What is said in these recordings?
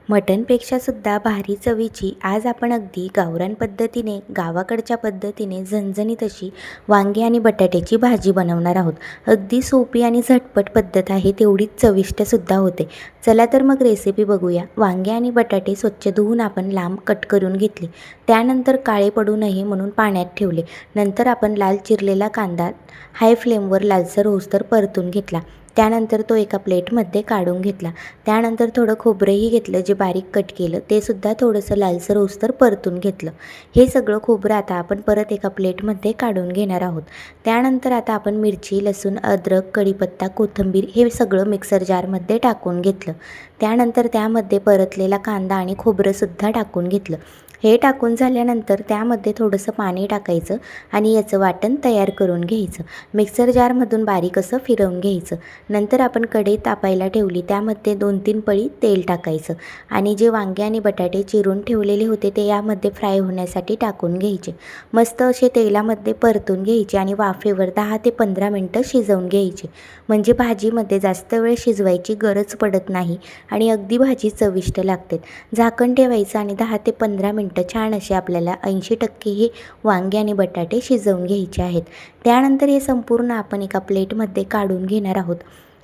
मटणपेक्षासुद्धा भारी चवीची आज आपण अगदी गावरान पद्धतीने गावाकडच्या पद्धतीने झणझणीत अशी वांगी आणि बटाट्याची भाजी बनवणार आहोत. अगदी सोपी आणि झटपट पद्धत आहे, तेवढीच चविष्टसुद्धा होते. चला तर मग रेसिपी बघूया. वांगे आणि बटाटे स्वच्छ धुवून आपण लांब कट करून घेतले. त्यानंतर काळे पडू नये म्हणून पाण्यात ठेवले. नंतर आपण लाल चिरलेला कांदा हाय फ्लेमवर लालसर होईस्तोवर परतून घेतला. त्यानंतर तो एका प्लेटमध्ये काढून घेतला. त्यानंतर थोडं खोबरंही घेतलं, जे बारीक कट केलं ते सुद्धा थोडंसं लालसर होईस्तोवर परतून घेतलं. हे सगळं खोबरं आता आपण परत एका प्लेटमध्ये काढून घेणार आहोत. त्यानंतर आता आपण मिरची, लसूण, अद्रक, कढीपत्ता, कोथिंबीर हे सगळं मिक्सर जारमध्ये टाकून घेतलं. त्यानंतर त्यामध्ये परतलेला कांदा आणि खोबरंसुद्धा टाकून घेतलं. हे टाकून झाल्यानंतर त्यामध्ये थोडंसं पाणी टाकायचं आणि याचं वाटण तयार करून घ्यायचं. मिक्सर जारमधून बारीक असं फिरवून घ्यायचं. नंतर आपण कढई तापायला ठेवली. त्यामध्ये 2-3 पळी तेल टाकायचं आणि जे वांगे आणि बटाटे चिरून ठेवलेले होते ते यामध्ये फ्राय होण्यासाठी टाकून घ्यायचे. मस्त असे तेलामध्ये परतून घ्यायचे आणि वाफेवर 10 ते 15 मिनटं शिजवून घ्यायचे. म्हणजे भाजीमध्ये जास्त वेळ शिजवायची गरज पडत नाही आणि अगदी भाजी चविष्ट लागते. झाकण ठेवायचं आणि 10 ते 15 मिनटं छान असे आपल्याला 80% हे वांगे आणि बटाटे शिजवून घ्यायचे आहेत. त्यानंतर हे संपूर्ण आपण एका प्लेटमध्ये काढून घेणार आहोत.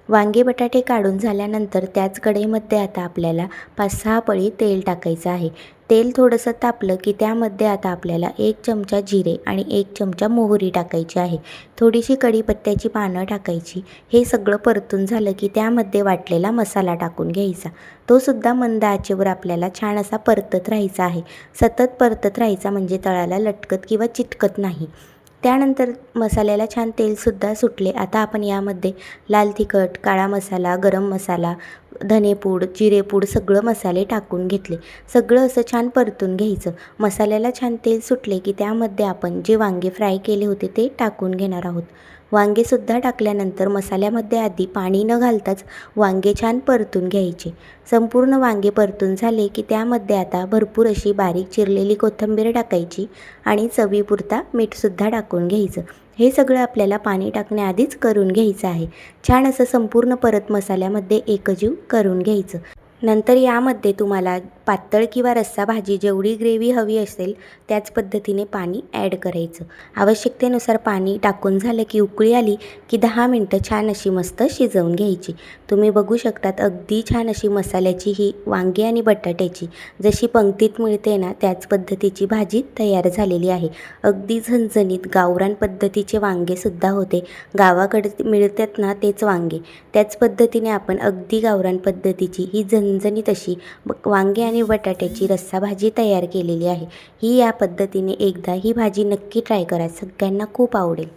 वांगे बटाटे काढून झाल्यानंतर त्याच कढईमध्ये आता आपल्याला 5-6 पळी तेल टाकायचं आहे. तेल थोडंसं तापलं की त्यामध्ये आता आपल्याला 1 चमचा जिरे आणि 1 चमचा मोहरी टाकायची आहे. थोडीशी कढीपत्त्याची पानं टाकायची. हे सगळं परतून झालं की त्यामध्ये वाटलेला मसाला टाकून घ्यायचा. तो सुद्धा मंद आचेवर आपल्याला छान असा परतत राहायचा आहे. सतत परतत राहायचा म्हणजे तळाला लटकत किंवा चिटकत नाही. त्यानंतर मसाल्याला छान तेलसुद्धा सुटले. आता आपण यामध्ये लाल तिखट, काळा मसाला, गरम मसाला, धनेपूड, जिरेपूड सगळं मसाले टाकून घेतले. सगळं असं छान परतून घ्यायचं. मसाल्याला छान तेल सुटले की त्यामध्ये आपण जे वांगे फ्राय केले होते ते टाकून घेणार आहोत. वांगेसुद्धा टाकल्यानंतर मसाल्यामध्ये आधी पाणी न घालताच वांगे छान परतून घ्यायचे. संपूर्ण वांगे परतून झाले की त्यामध्ये आता भरपूर अशी बारीक चिरलेली कोथिंबीर टाकायची आणि चवीपुरता मीठसुद्धा टाकून घ्यायचं. हे सगळं आपल्याला पाणी टाकण्याआधीच करून घ्यायचं आहे. छान असं संपूर्ण परत मसाल्यामध्ये एकजीव करून घ्यायचं. नंतर यामध्ये तुम्हाला पातळ किंवा रस्सा भाजी जेवढी ग्रेव्ही हवी असेल त्याच पद्धतीने पाणी ॲड करायचं. आवश्यकतेनुसार पाणी टाकून झालं की उकळी आली की 10 मिनटं छान अशी मस्त शिजवून घ्यायची. तुम्ही बघू शकतात अगदी छान अशी मसाल्याची ही वांगी आणि बटाट्याची जशी पंक्तीत मिळते ना त्याच पद्धतीची भाजी तयार झालेली आहे. अगदी झणझणीत गावरान पद्धतीचे वांगेसुद्धा होते. गावाकडे मिळतात ना तेच वांगे, त्याच पद्धतीने आपण अगदी गावरान पद्धतीची ही झणझणीत अशी वांगे आणि बटाट्याची रस्सा भाजी तयार केलेली आहे. ही या पद्धतीने एकदा ही भाजी नक्की ट्राय करा, सगळ्यांना खूप आवडेल.